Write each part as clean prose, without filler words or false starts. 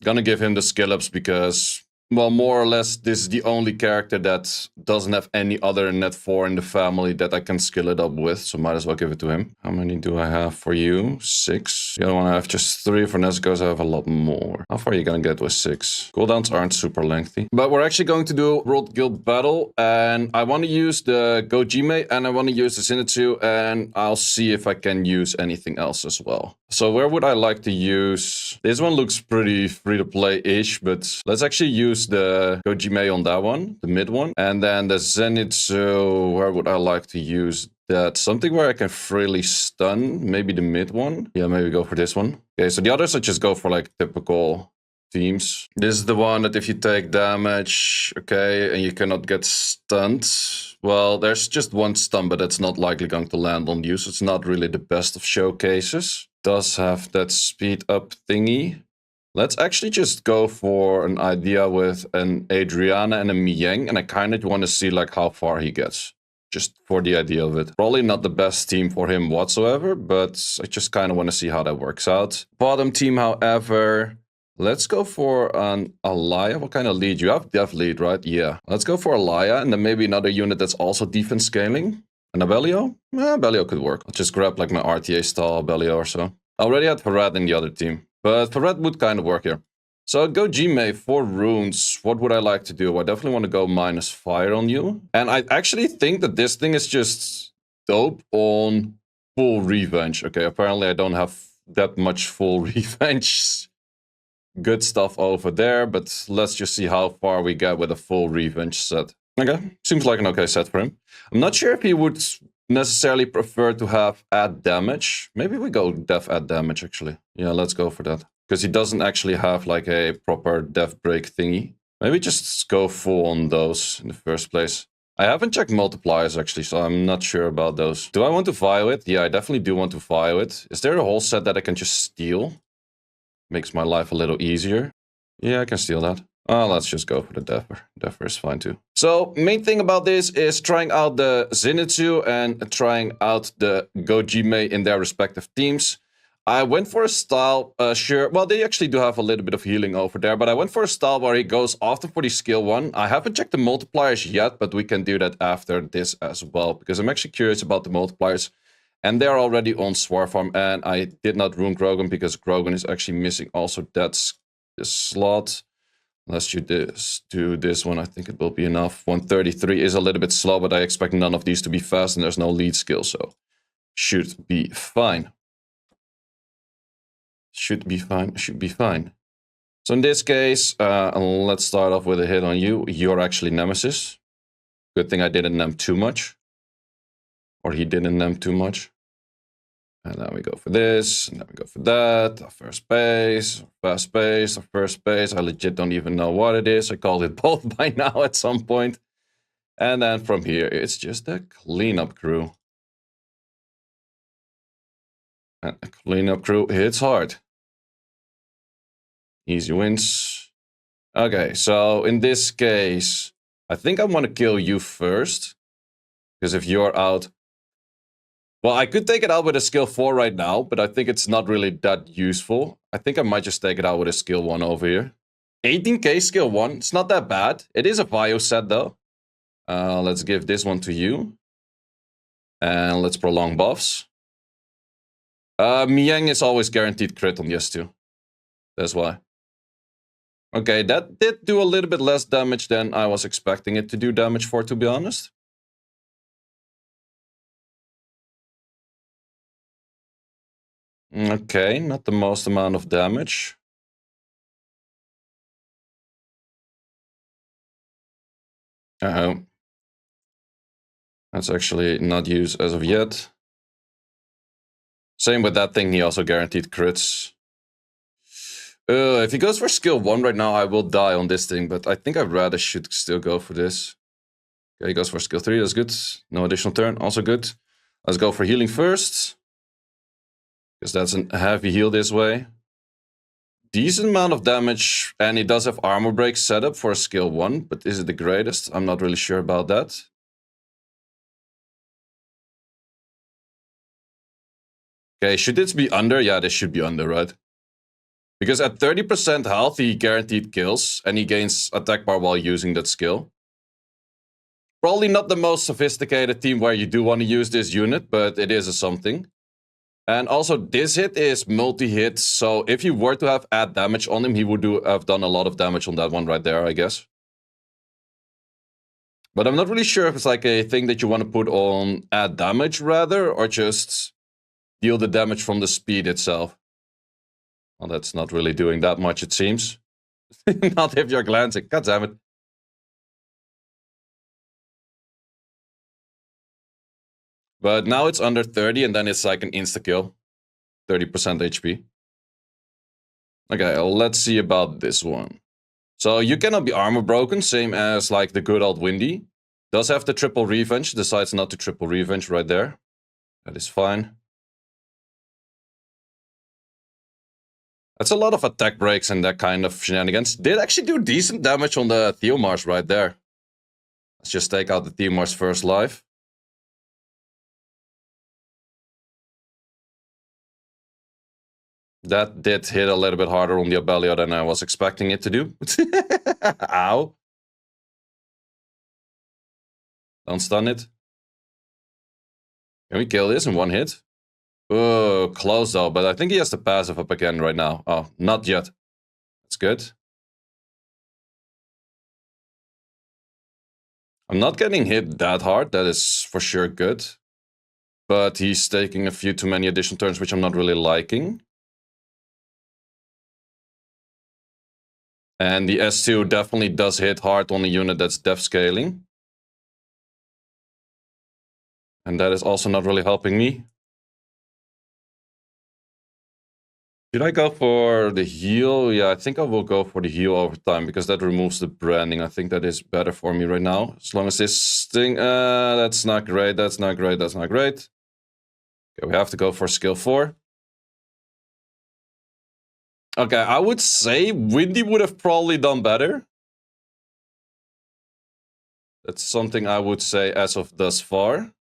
Gonna give him the skill ups because, well, more or less, this is the only character that doesn't have any other net 4 in the family that I can skill it up with. So might as well give it to him. How many do I have for you? 6. The other one I have just 3. For Nezuko's I have a lot more. How far are you gonna get with 6? Cooldowns aren't super lengthy. But we're actually going to do World Guild Battle. And I want to use the Gyomei and I want to use the Zenitsu. And I'll see if I can use anything else as well. So where would I like to use? This one looks pretty free-to-play-ish, but let's actually use the Gyomei on that one, the mid one. And then the Zenitsu, where would I like to use that? Something where I can freely stun, maybe the mid one. Yeah, maybe go for this one. Okay, so the others I just go for like typical themes. This is the one that if you take damage, okay, and you cannot get stunned. Well, there's just one stun, but that's not likely going to land on you, so it's not really the best of showcases. Does have that speed up thingy. Let's actually just go for an idea with an Adriana and a Mieng, and I kind of want to see like how far he gets. Just for the idea of it. Probably not the best team for him whatsoever, but I just kind of want to see how that works out. Bottom team, however, let's go for an Alaya. What kind of lead? You have Dev lead, right? Yeah. Let's go for Alaya, and then maybe another unit that's also defense scaling. And a Belio? Belio could work. I'll just grab like my RTA style Belio or so. I already had Farad in the other team, but Farad would kind of work here. So Gyomei, 4 runes. What would I like to do? I definitely want to go minus fire on you. And I actually think that this thing is just dope on full revenge. Okay, apparently I don't have that much full revenge. Good stuff over there, but let's just see how far we get with a full revenge set. Okay, seems like an okay set for him. I'm not sure if he would necessarily prefer to have add damage. Maybe we go def add damage, actually. Yeah, let's go for that. Because he doesn't actually have like a proper def break thingy. Maybe just go full on those in the first place. I haven't checked multipliers, actually, so I'm not sure about those. Do I want to Vio it? Yeah, I definitely do want to Vio it. Is there a whole set that I can just steal? Makes my life a little easier. Yeah, I can steal that. Oh, let's just go for the Defer. Defer is fine too. So, main thing about this is trying out the Zenitsu and trying out the Gyomei in their respective teams. I went for a style, sure, well, they actually do have a little bit of healing over there, but I went for a style where he goes often for the skill 1. I haven't checked the multipliers yet, but we can do that after this as well, because I'm actually curious about the multipliers. And they're already on Swarm Farm, and I did not rune Grogan because Grogan is actually missing also that slot. Let's do this one. I think it will be enough. 133 is a little bit slow, but I expect none of these to be fast, and there's no lead skill, so should be fine. Should be fine. Should be fine. So in this case, let's start off with a hit on you. You're actually Nemesis. Good thing I didn't nem too much. Or he didn't nem too much. And then we go for this, and then we go for that. Our first base, fast base, our first base. I legit don't even know what it is. I called it both by now at some point. And then from here, it's just a cleanup crew. And a cleanup crew hits hard. Easy wins. Okay, so in this case, I think I want to kill you first. Because if you're out... Well, I could take it out with a skill 4 right now, but I think it's not really that useful. I think I might just take it out with a skill 1 over here. 18k skill 1, it's not that bad. It is a Vio set though. Let's give this one to you. And let's prolong buffs. Mieng is always guaranteed crit on the S2. That's why. Okay, that did do a little bit less damage than I was expecting it to do damage for, to be honest. Okay, not the most amount of damage. Uh-oh. That's actually not used as of yet. Same with that thing, he also guaranteed crits. If he goes for skill 1 right now, I will die on this thing, but I think I'd rather should still go for this. Okay, he goes for skill 3, that's good. No additional turn, also good. Let's go for healing first. Because that's a heavy heal this way. Decent amount of damage, and he does have armor break set up for a skill 1, but is it the greatest? I'm not really sure about that. Okay, should this be under? Yeah, this should be under, right? Because at 30% health, he guaranteed kills, and he gains attack bar while using that skill. Probably not the most sophisticated team where you do want to use this unit, but it is a something. And also, this hit is multi-hit, so if you were to have add damage on him, he would have done a lot of damage on that one right there, I guess. But I'm not really sure if it's like a thing that you want to put on add damage rather, or just deal the damage from the speed itself. Well, that's not really doing that much, it seems. Not if you're glancing. God damn it. But now it's under 30, and then it's like an insta-kill. 30% HP. Okay, let's see about this one. So you cannot be armor broken, same as like the good old Windy. Does have the triple revenge, decides not to triple revenge right there. That is fine. That's a lot of attack breaks and that kind of shenanigans. Did actually do decent damage on the Theomars right there. Let's just take out the Theomars first life. That did hit a little bit harder on the Abelio than I was expecting it to do. Ow. Don't stun it. Can we kill this in one hit? Oh, close though, but I think he has the passive up again right now. Oh, not yet. That's good. I'm not getting hit that hard, that is for sure good. But he's taking a few too many additional turns, which I'm not really liking. And the S2 definitely does hit hard on a unit that's def scaling. And that is also not really helping me. Should I go for the heal? Yeah, I think I will go for the heal over time, because that removes the branding. I think that is better for me right now. As long as this thing... that's not great, that's not great, that's not great. Okay, we have to go for skill 4. Okay, I would say Windy would have probably done better. That's something I would say as of thus far.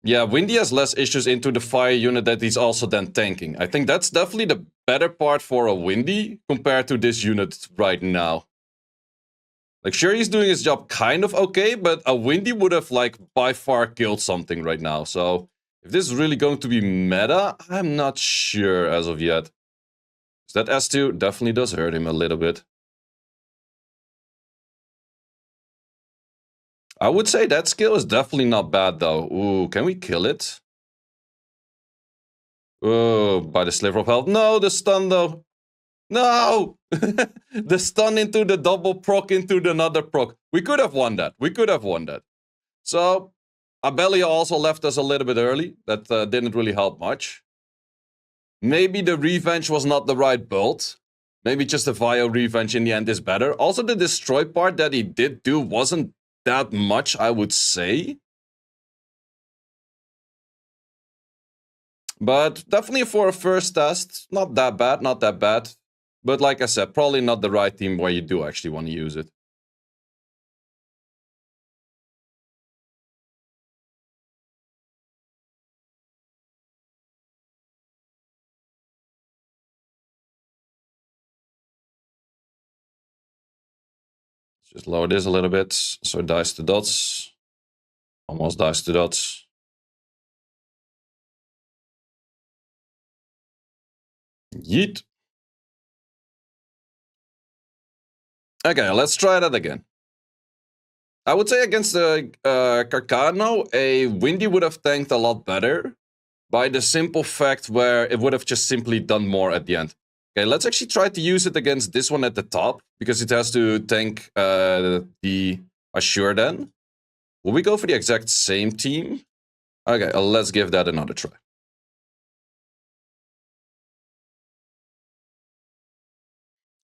Yeah, Windy has less issues into the fire unit that he's also then tanking. I think that's definitely the better part for a Windy compared to this unit right now. Like, sure, he's doing his job kind of okay, but a Windy would have, like, by far killed something right now. So, if this is really going to be meta, I'm not sure as of yet. That S2 definitely does hurt him a little bit. I would say that skill is definitely not bad, though. Ooh, can we kill it? Oh, by the sliver of health. No, the stun, though. No! The stun into the double proc into the another proc. We could have won that. We could have won that. So, Abelio also left us a little bit early. That didn't really help much. Maybe the revenge was not the right build. Maybe just the Vio revenge in the end is better. Also, the destroy part that he did do wasn't that much, I would say. But definitely for a first test, not that bad, not that bad. But like I said, probably not the right team where you do actually want to use it. Let's just lower this a little bit. So dice to dots. Almost dice to dots. Yeet. Okay, let's try that again. I would say against the Carcano, a Windy would have tanked a lot better by the simple fact where it would have just simply done more at the end. Okay, let's actually try to use it against this one at the top, because it has to tank the Assure then. Will we go for the exact same team? Okay, let's give that another try.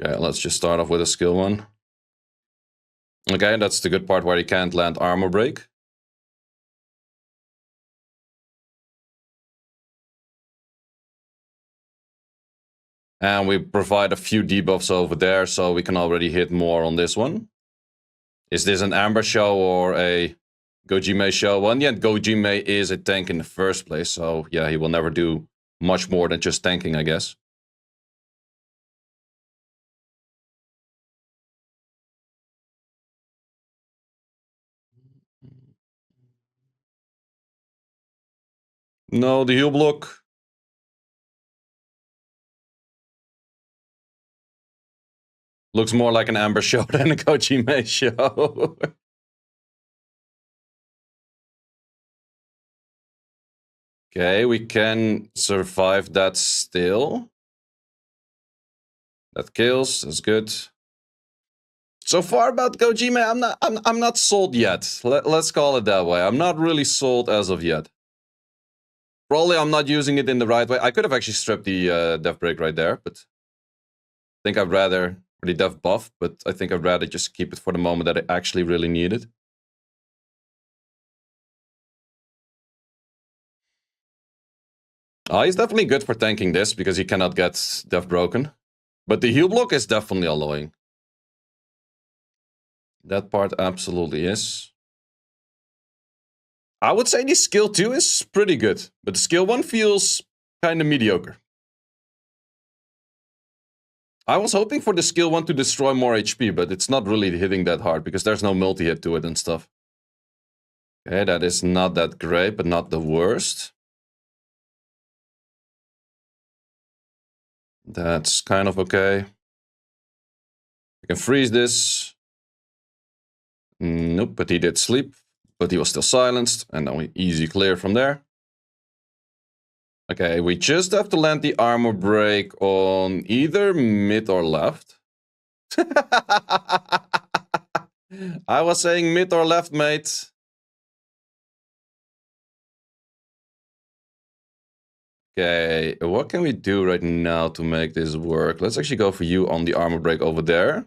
Okay, let's just start off with a skill 1. Okay, that's the good part where he can't land armor break. And we provide a few debuffs over there, so we can already hit more on this one. Is this an Amber show or a Gyomei show. Well, in the end, Gyomei is a tank in the first place, so yeah, he will never do much more than just tanking, I guess. No, the heal block. Looks more like an Amber show than a Gyomei show. Okay, we can survive that still. That kills. That's good. So far about Gyomei, I'm not sold yet. Let's call it that way. I'm not really sold as of yet. Probably I'm not using it in the right way. I could have actually stripped the death break right there, but I think I'd rather the death buff, but I think I'd rather just keep it for the moment that I actually really need it. He's definitely good for tanking this because he cannot get death broken. But the heal block is definitely annoying. That part absolutely is. I would say the skill 2 is pretty good, but the skill 1 feels kind of mediocre. I was hoping for the skill 1 to destroy more HP, but it's not really hitting that hard because there's no multi-hit to it and stuff. Okay, that is not that great, but not the worst. That's kind of okay. We can freeze this. Nope, but he did sleep. But he was still silenced, and then we easy clear from there. Okay, we just have to land the armor break on either mid or left. I was saying mid or left, mate. Okay, what can we do right now to make this work? Let's actually go for you on the armor break over there.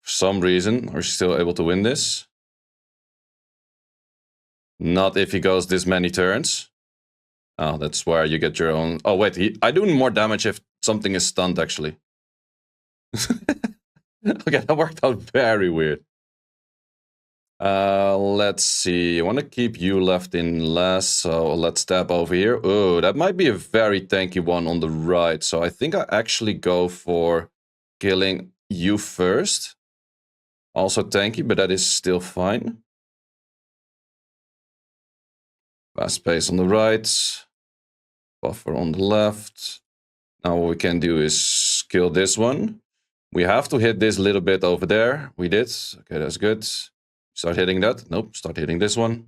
For some reason, we're still able to win this. Not if he goes this many turns. Oh, that's where you get your own... Oh, wait, I do more damage if something is stunned, actually. Okay, that worked out very weird. Let's see. I want to keep you left in last, so let's tap over here. Oh, that might be a very tanky one on the right. So I think I actually go for killing you first. Also tanky, but that is still fine. Fast pace on the right. Buffer on the left. Now what we can do is kill this one. We have to hit this little bit over there. We did. Okay, that's good. Start hitting that. Nope, start hitting this one.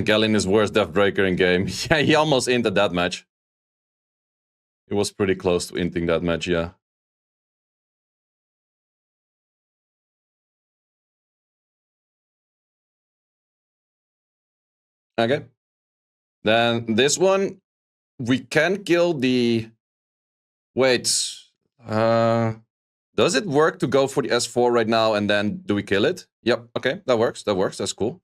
Gallin is worst death breaker in game. Yeah, he almost inted that match. It was pretty close to inting that match, yeah. Okay. Then this one, we can kill the... Wait. Does it work to go for the S4 right now and then do we kill it? Yep, okay, that works, that's cool.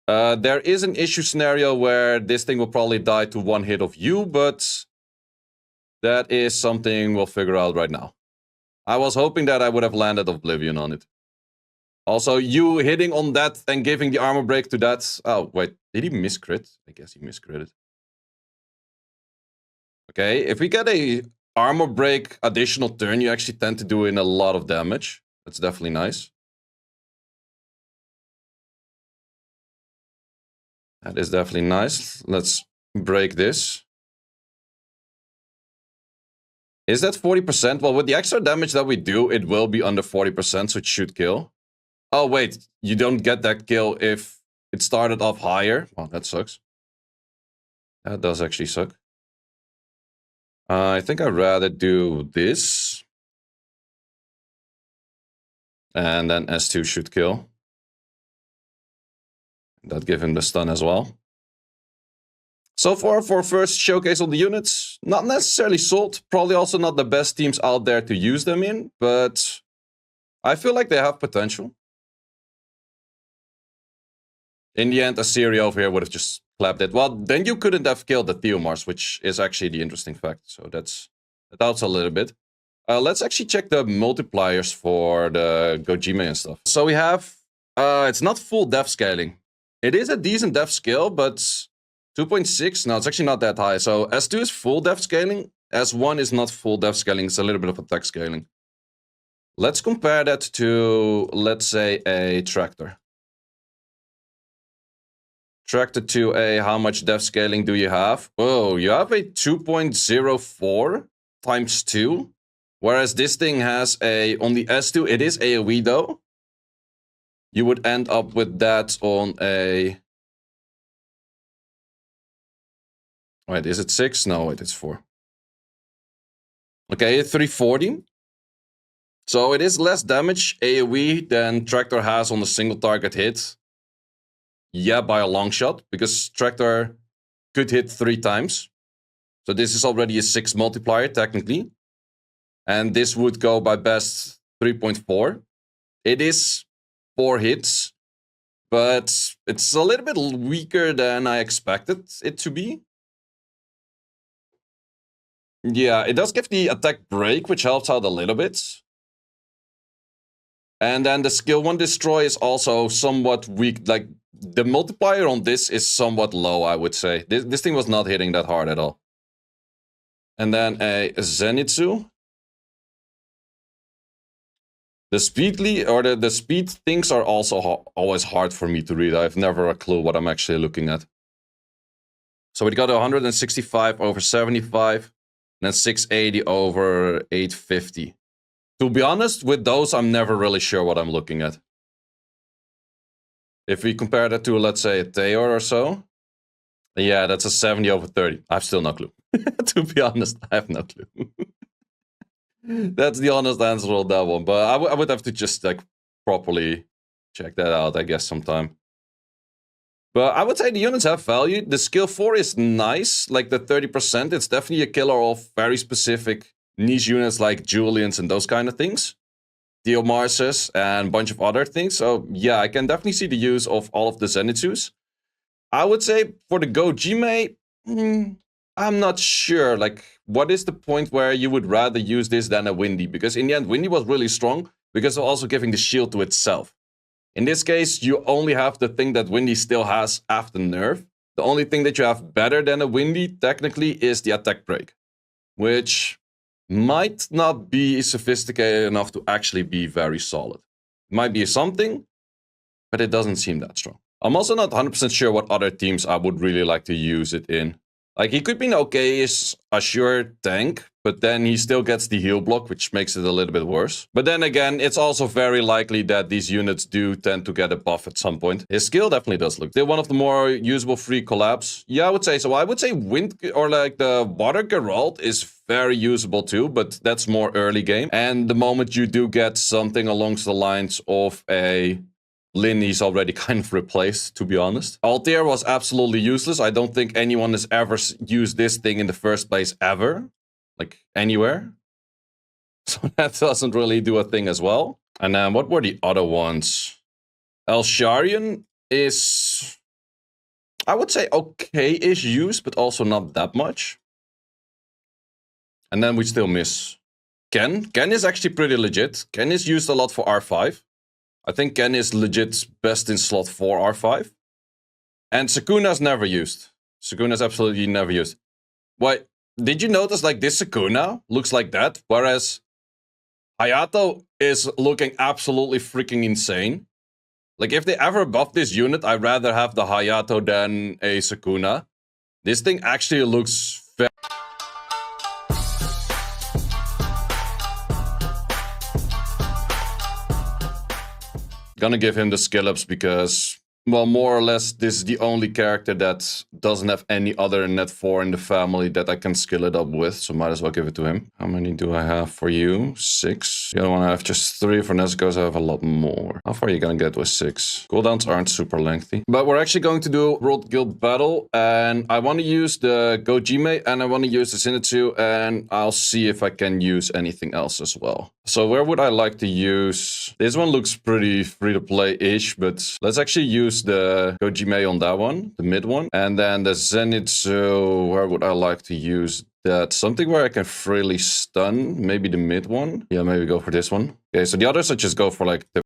There is an issue scenario where this thing will probably die to one hit of you, but that is something we'll figure out right now. I was hoping that I would have landed Oblivion on it. Also, you hitting on that and giving the armor break to that... Oh, wait, did he miscrit? I guess he miscritted. Okay, if we get a armor break additional turn, you actually tend to do in a lot of damage. That's definitely nice. That is definitely nice. Let's break this. Is that 40%? Well, with the extra damage that we do, it will be under 40%, so it should kill. Oh, wait, you don't get that kill if it started off higher. Well, that sucks. That does actually suck. I think I'd rather do this. And then S2 should kill. That give him the stun as well. So far, for first showcase of the units, not necessarily sold. Probably also not the best teams out there to use them in, but I feel like they have potential. In the end, Assyria over here would have just clapped it. Well, then you couldn't have killed the Theomars, which is actually the interesting fact. So that doubts a little bit. Let's actually check the multipliers for the Gyomei and stuff. So we have, it's not full depth scaling. It is a decent depth scale, but 2.6, no, it's actually not that high. So S2 is full depth scaling. S1 is not full depth scaling. It's a little bit of attack scaling. Let's compare that to, let's say, a tractor. Tractor 2A, how much depth scaling do you have? Oh, you have a 2.04 times 2. Whereas this thing has a, on the S2, it is AoE though. You would end up with that on a... Wait, is it 6? No, wait, it's 4. Okay, 340. So it is less damage AoE than Tractor has on a single target hit. Yeah, by a long shot, because Tractor could hit 3 times. So this is already a 6 multiplier, technically. And this would go by best 3.4. It is 4 hits, but it's a little bit weaker than I expected it to be. Yeah, it does give the attack break, which helps out a little bit. And then the skill 1 destroy is also somewhat weak. Like, the multiplier on this is somewhat low, I would say. This thing was not hitting that hard at all. And then a Zenitsu. The the speed things are also always hard for me to read. I have never a clue what I'm actually looking at. So we got 165 over 75, and then 680 over 850. To be honest, with those, I'm never really sure what I'm looking at. If we compare that to, let's say, a Theor or so, yeah, that's a 70 over 30. I have still no clue. To be honest, I have no clue. That's the honest answer on that one. But I would have to just like properly check that out, I guess, sometime. But I would say the units have value. The skill 4 is nice, like the 30%. It's definitely a killer of very specific niche units like Julians and those kind of things. Theomarses and a bunch of other things. So yeah, I can definitely see the use of all of the Zenitsus. I would say for the Gyomei, I'm not sure. Like, what is the point where you would rather use this than a Windy? Because in the end, Windy was really strong because of also giving the shield to itself. In this case, you only have the thing that Windy still has after nerf. The only thing that you have better than a Windy, technically, is the attack break. Which might not be sophisticated enough to actually be very solid. It might be something, but it doesn't seem that strong. I'm also not 100% sure what other teams I would really like to use it in. Like, he could be an okay-ish Azure tank, but then he still gets the heal block, which makes it a little bit worse. But then again, it's also very likely that these units do tend to get a buff at some point. His skill definitely does look. They're one of the more usable free collabs. Yeah, I would say so. I would say Wind, or like the Water Geralt is very usable too, but that's more early game. And the moment you do get something along the lines of a Lin, he's already kind of replaced, to be honest. Altair was absolutely useless. I don't think anyone has ever used this thing in the first place ever. Like, anywhere. So that doesn't really do a thing as well. And then what were the other ones? Elsharian is, I would say, okay-ish use, but also not that much. And then we still miss Ken. Ken is actually pretty legit. Ken is used a lot for R5. I think Ken is legit best in slot 4 R5. And Sukuna's never used. Sukuna's absolutely never used. Why? Did you notice, like, this Sukuna looks like that? Whereas Hayato is looking absolutely freaking insane. Like, if they ever buff this unit, I'd rather have the Hayato than a Sukuna. This thing actually looks very... Gonna give him the skill ups because, well, more or less, this is the only character that doesn't have any other net 4 in the family that I can skill it up with, so might as well give it to him. How many do I have for you? 6. The other one I have just 3. For Nezuko's I have a lot more. How far are you gonna get with 6? Cooldowns aren't super lengthy. But we're actually going to do World Guild Battle, and I want to use the Gyomei, and I want to use the Zenitsu, and I'll see if I can use anything else as well. So where would I like to use? This one looks pretty free-to-play-ish, but let's actually use use the Gyomei on that one, the mid one. And then the Zenitsu, where would I like to use that? Something where I can freely stun, maybe the mid one. Yeah, maybe go for this one. Okay, so the others I just go for like the